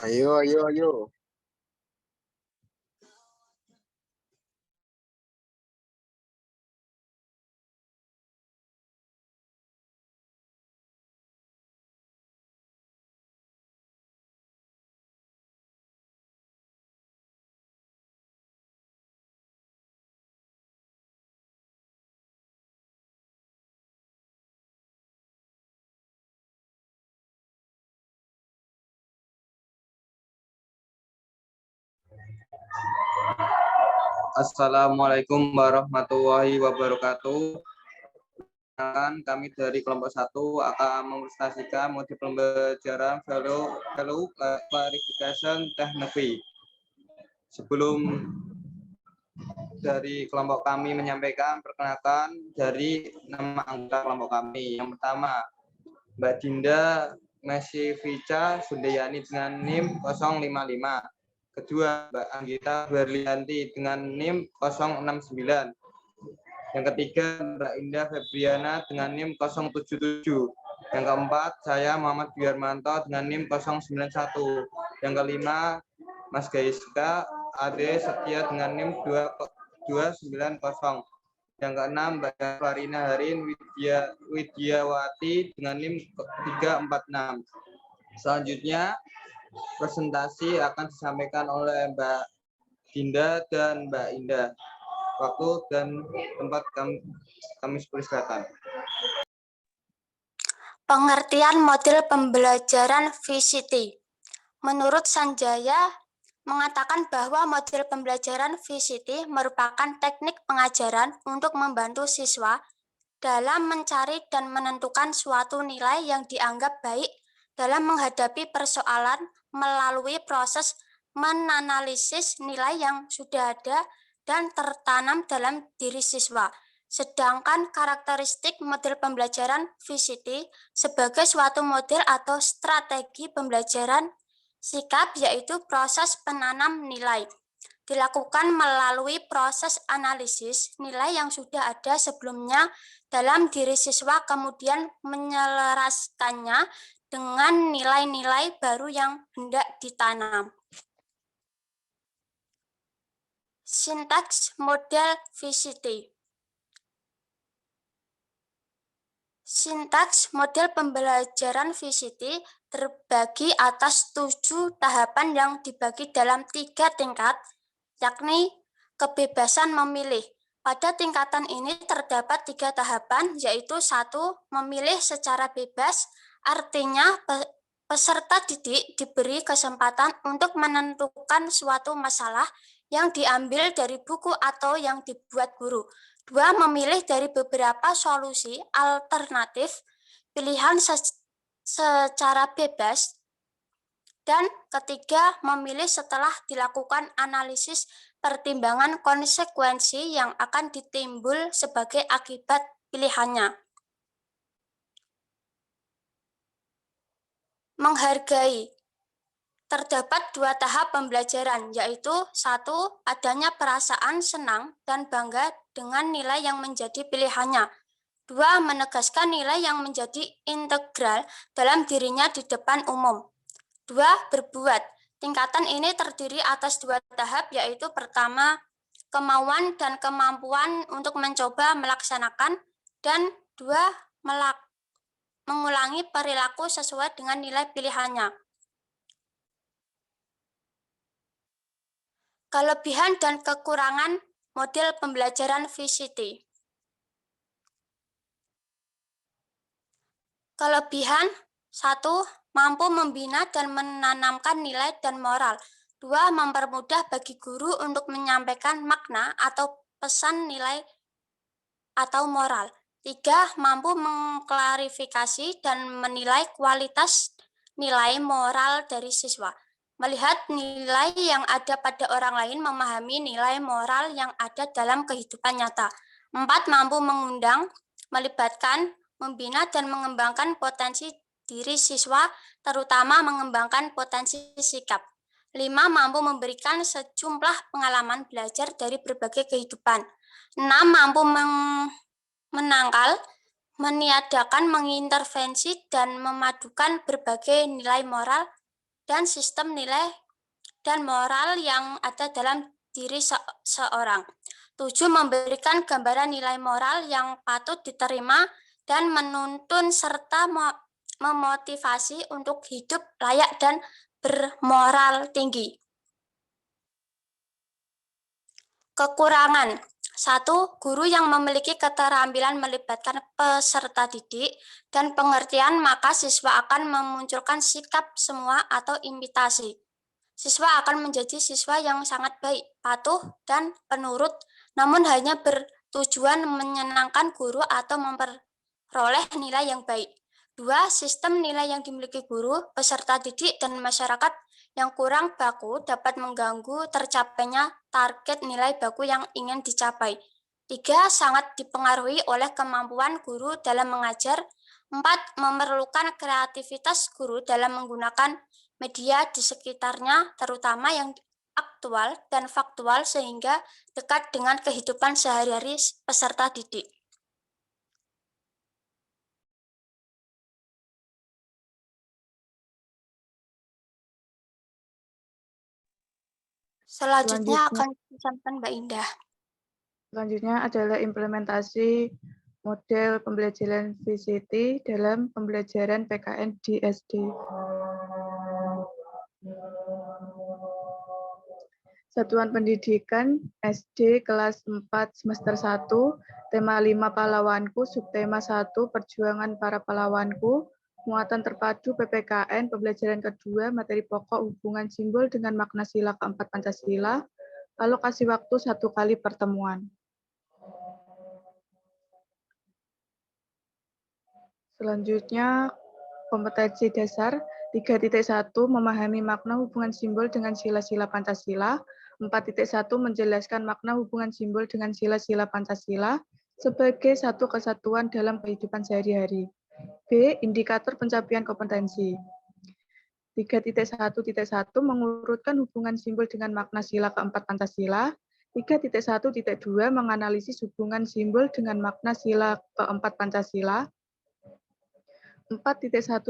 Ayo, ayo, ayo. Assalamualaikum warahmatullahi wabarakatuh. Kami dari kelompok 1 akan mempresentasikan modul pembelajaran value clarification technique. Sebelum dari kelompok kami menyampaikan, perkenalkan dari nama anggota kelompok kami. Yang pertama, Mbak Dinda Mesivica Sundayani dengan NIM 055. Kedua, Mbak Anggita Berlianti dengan NIM 069. Yang ketiga, Mbak Indah Febriana dengan NIM 077. Yang keempat, saya Muhammad Biarmanto dengan NIM 091. Yang kelima, Mas Gaiska Ade Setia dengan NIM 290. Yang keenam, Mbak Farina Harin Widyawati dengan NIM 346. Selanjutnya, presentasi akan disampaikan oleh Mbak Dinda dan Mbak Indah. Waktu dan tempat kami persilakan. Pengertian model pembelajaran VCT. Menurut Sanjaya, mengatakan bahwa model pembelajaran VCT merupakan teknik pengajaran untuk membantu siswa dalam mencari dan menentukan suatu nilai yang dianggap baik dalam menghadapi persoalan melalui proses menanalisis nilai yang sudah ada dan tertanam dalam diri siswa. Sedangkan karakteristik model pembelajaran VCT sebagai suatu model atau strategi pembelajaran sikap yaitu proses penanam nilai. Dilakukan melalui proses analisis nilai yang sudah ada sebelumnya dalam diri siswa, kemudian menyelaraskannya dengan nilai-nilai baru yang hendak ditanam. Sintaks model VCT. Sintaks model pembelajaran VCT terbagi atas 7 tahapan yang dibagi dalam 3 tingkat, yakni kebebasan memilih. Pada tingkatan ini terdapat 3 tahapan, yaitu 1. Memilih secara bebas, artinya peserta didik diberi kesempatan untuk menentukan suatu masalah yang diambil dari buku atau yang dibuat guru. 2. Memilih dari beberapa solusi alternatif pilihan secara bebas. Dan ketiga, memilih setelah dilakukan analisis pertimbangan konsekuensi yang akan ditimbul sebagai akibat pilihannya. Menghargai. Terdapat 2 tahap pembelajaran, yaitu 1. Adanya perasaan senang dan bangga dengan nilai yang menjadi pilihannya. 2. Menegaskan nilai yang menjadi integral dalam dirinya di depan umum. 2. Berbuat. Tingkatan ini terdiri atas 2 tahap, yaitu pertama, kemauan dan kemampuan untuk mencoba melaksanakan, dan 2. Mengulangi perilaku sesuai dengan nilai pilihannya. Kelebihan dan kekurangan model pembelajaran VCT. Kelebihan 1. Mampu membina dan menanamkan nilai dan moral. 2. Mempermudah bagi guru untuk menyampaikan makna atau pesan nilai atau moral. 3. Mampu mengklarifikasi dan menilai kualitas nilai moral dari siswa. Melihat nilai yang ada pada orang lain, memahami nilai moral yang ada dalam kehidupan nyata. 4. Mampu mengundang, melibatkan, membina dan mengembangkan potensi diri siswa, terutama mengembangkan potensi sikap. 5. Mampu memberikan sejumlah pengalaman belajar dari berbagai kehidupan. 6. Mampu menangkal, meniadakan, mengintervensi, dan memadukan berbagai nilai moral. dan sistem nilai dan moral yang ada dalam diri seorang. 7. Memberikan gambaran nilai moral yang patut diterima dan menuntun serta memotivasi untuk hidup layak dan bermoral tinggi. Kekurangan. 1. Guru yang memiliki keterampilan melibatkan peserta didik dan pengertian, maka siswa akan memunculkan sikap semua atau imitasi. Siswa akan menjadi siswa yang sangat baik, patuh, dan penurut, namun hanya bertujuan menyenangkan guru atau memperoleh nilai yang baik. 2. Sistem nilai yang dimiliki guru, peserta didik, dan masyarakat yang kurang baku dapat mengganggu tercapainya target nilai baku yang ingin dicapai. 3. Sangat dipengaruhi oleh kemampuan guru dalam mengajar. 4. Memerlukan kreativitas guru dalam menggunakan media di sekitarnya, terutama yang aktual dan faktual sehingga dekat dengan kehidupan sehari-hari peserta didik. Selanjutnya akan disampaikan Mbak Indah. Selanjutnya adalah implementasi model pembelajaran VCT dalam pembelajaran PKN di SD. Satuan Pendidikan SD kelas 4 semester 1, tema 5 pahlawanku, subtema 1 perjuangan para pahlawanku, muatan terpadu PPKN, pembelajaran kedua, materi pokok hubungan simbol dengan makna sila keempat Pancasila, alokasi waktu 1 kali pertemuan. Selanjutnya, kompetensi dasar 3.1 memahami makna hubungan simbol dengan sila-sila Pancasila. 4.1 menjelaskan makna hubungan simbol dengan sila-sila Pancasila sebagai satu kesatuan dalam kehidupan sehari-hari. B. Indikator pencapaian kompetensi. 3.1.1 mengurutkan hubungan simbol dengan makna sila keempat Pancasila. 3.1.2 menganalisis hubungan simbol dengan makna sila keempat Pancasila. 4.1.1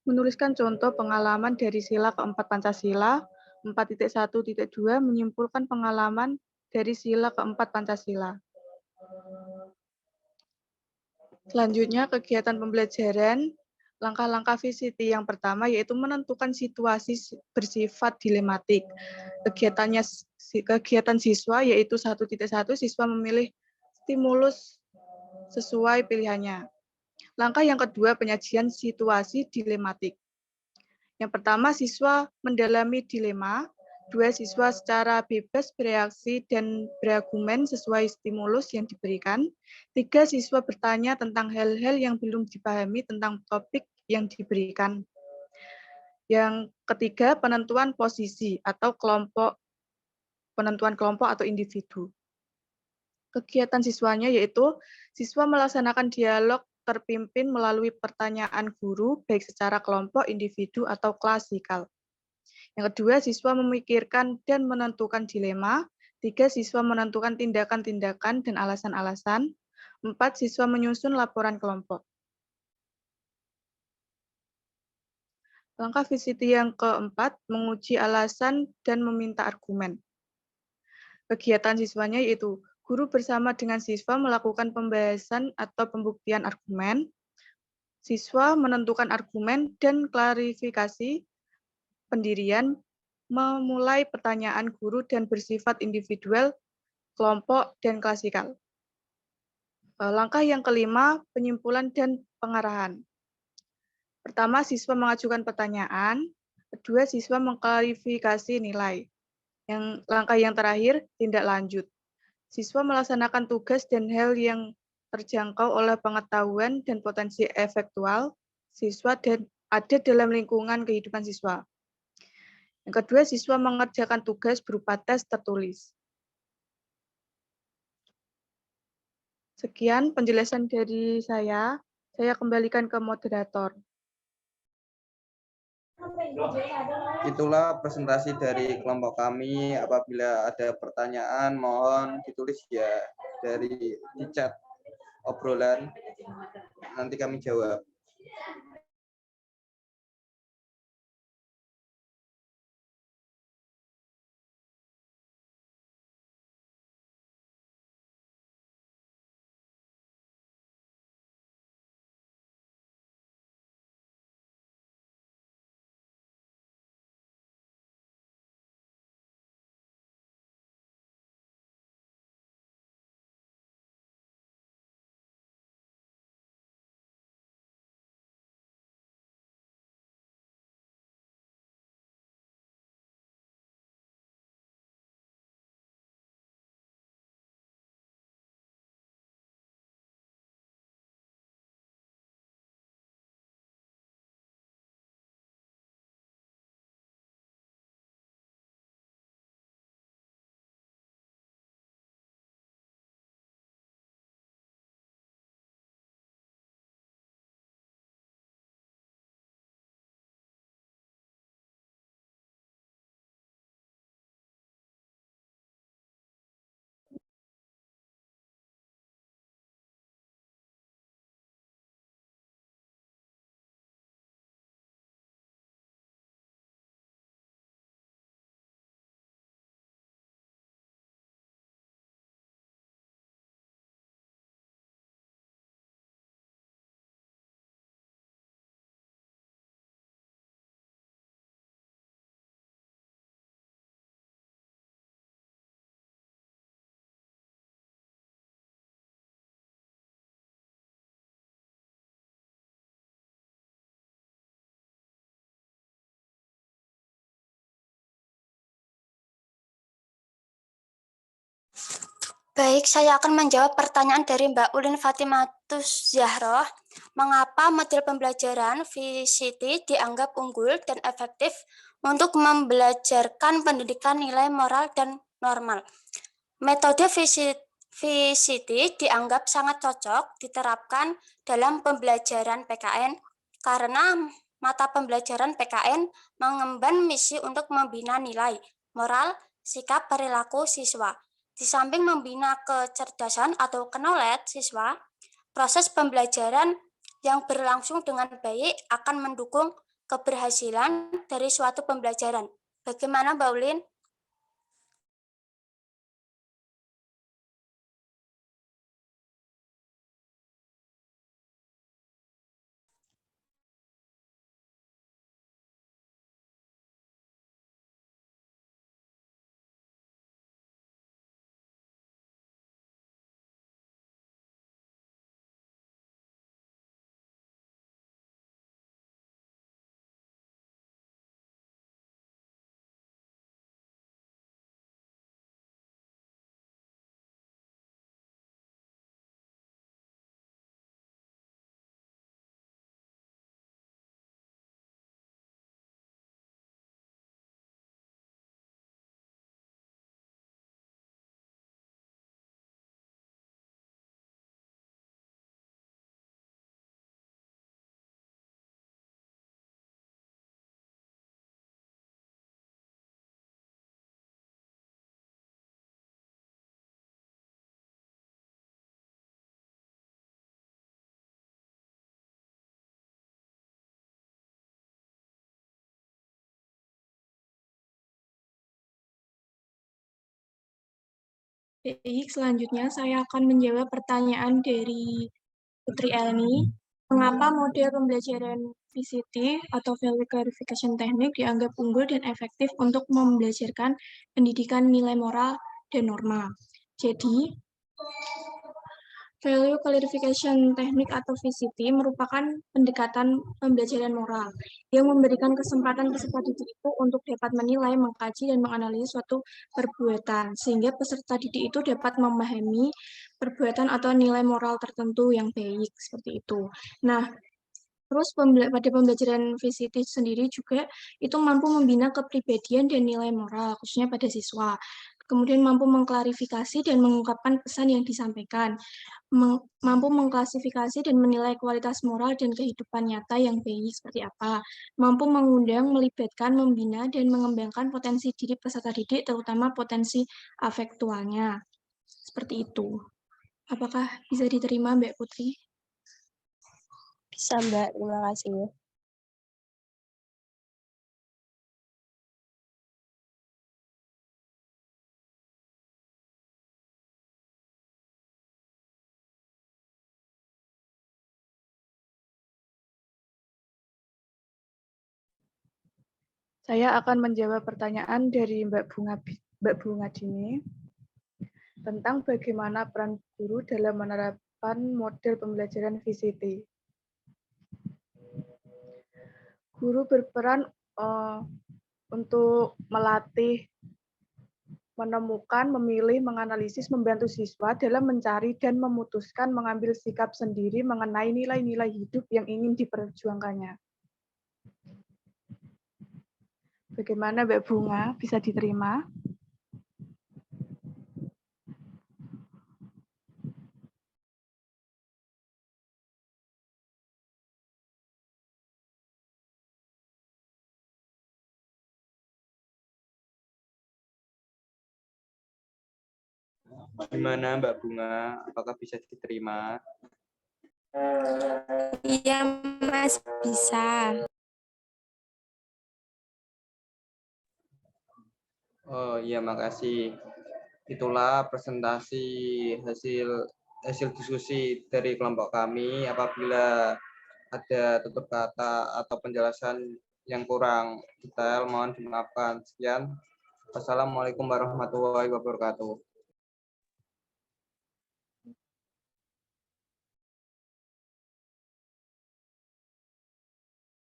menuliskan contoh pengalaman dari sila keempat Pancasila. 4.1.2 menyimpulkan pengalaman dari sila keempat Pancasila. Selanjutnya, kegiatan pembelajaran. Langkah-langkah VCT yang pertama yaitu menentukan situasi bersifat dilematik. Kegiatan siswa yaitu 1.1 siswa memilih stimulus sesuai pilihannya. Langkah yang kedua, penyajian situasi dilematik. Yang pertama, siswa mendalami dilema. 2. Siswa secara bebas bereaksi dan berargumen sesuai stimulus yang diberikan. 3. Siswa bertanya tentang hal-hal yang belum dipahami tentang topik yang diberikan. Yang ketiga, penentuan posisi atau penentuan kelompok atau individu. Kegiatan siswanya yaitu siswa melaksanakan dialog terpimpin melalui pertanyaan guru, baik secara kelompok, individu, atau klasikal. Yang kedua, siswa memikirkan dan menentukan dilema. 3. Siswa menentukan tindakan-tindakan dan alasan-alasan. 4. Siswa menyusun laporan kelompok. Langkah VCT yang keempat, menguji alasan dan meminta argumen. Kegiatan siswanya yaitu guru bersama dengan siswa melakukan pembahasan atau pembuktian argumen. Siswa menentukan argumen dan klarifikasi pendirian, memulai pertanyaan guru dan bersifat individual, kelompok, dan klasikal. Langkah yang kelima, penyimpulan dan pengarahan. Pertama, siswa mengajukan pertanyaan. Kedua, siswa mengklarifikasi nilai. Langkah yang terakhir, tindak lanjut. Siswa melaksanakan tugas dan hal yang terjangkau oleh pengetahuan dan potensi efektual siswa dan ada dalam lingkungan kehidupan siswa. Yang kedua, siswa mengerjakan tugas berupa tes tertulis. Sekian penjelasan dari saya. Saya kembalikan ke moderator. Itulah presentasi dari kelompok kami. Apabila ada pertanyaan, mohon ditulis ya di chat obrolan. Nanti kami jawab. Baik, saya akan menjawab pertanyaan dari Mbak Ulin Fatimatus Zahroh. Mengapa model pembelajaran VCT dianggap unggul dan efektif untuk membelajarkan pendidikan nilai moral dan normal? Metode VCT dianggap sangat cocok diterapkan dalam pembelajaran PKN karena mata pembelajaran PKN mengemban misi untuk membina nilai, moral, sikap perilaku siswa. Di samping membina kecerdasan atau knowledge siswa, proses pembelajaran yang berlangsung dengan baik akan mendukung keberhasilan dari suatu pembelajaran. Bagaimana, Mbak Ulin? Baik, selanjutnya saya akan menjawab pertanyaan dari Putri Elni. Mengapa model pembelajaran VCT atau Value Clarification Technique dianggap unggul dan efektif untuk membelajarkan pendidikan nilai moral dan norma? Jadi, Value Clarification Technique atau VCT merupakan pendekatan pembelajaran moral yang memberikan kesempatan peserta didik itu untuk dapat menilai, mengkaji, dan menganalisis suatu perbuatan, sehingga peserta didik itu dapat memahami perbuatan atau nilai moral tertentu yang baik, seperti itu. Nah, terus pada pembelajaran VCT sendiri juga itu mampu membina kepribadian dan nilai moral, khususnya pada siswa. Kemudian mampu mengklarifikasi dan mengungkapkan pesan yang disampaikan, mampu mengklasifikasi dan menilai kualitas moral dan kehidupan nyata yang baik seperti apa, mampu mengundang, melibatkan, membina, dan mengembangkan potensi diri peserta didik, terutama potensi afektualnya. Seperti itu. Apakah bisa diterima, Mbak Putri? Bisa, Mbak. Terima kasih. Saya akan menjawab pertanyaan dari Mbak Bunga Dini tentang bagaimana peran guru dalam menerapkan model pembelajaran VCT. Guru berperan untuk melatih, menemukan, memilih, menganalisis, membantu siswa dalam mencari dan memutuskan mengambil sikap sendiri mengenai nilai-nilai hidup yang ingin diperjuangkannya. Bagaimana Mbak Bunga, bisa diterima? Gimana Mbak Bunga? Apakah bisa diterima? Iya, Mas, bisa. Oh iya, makasih. Itulah presentasi hasil diskusi dari kelompok kami. Apabila ada tutur kata atau penjelasan yang kurang detail, mohon dimaafkan. Sekian. Wassalamualaikum warahmatullahi wabarakatuh.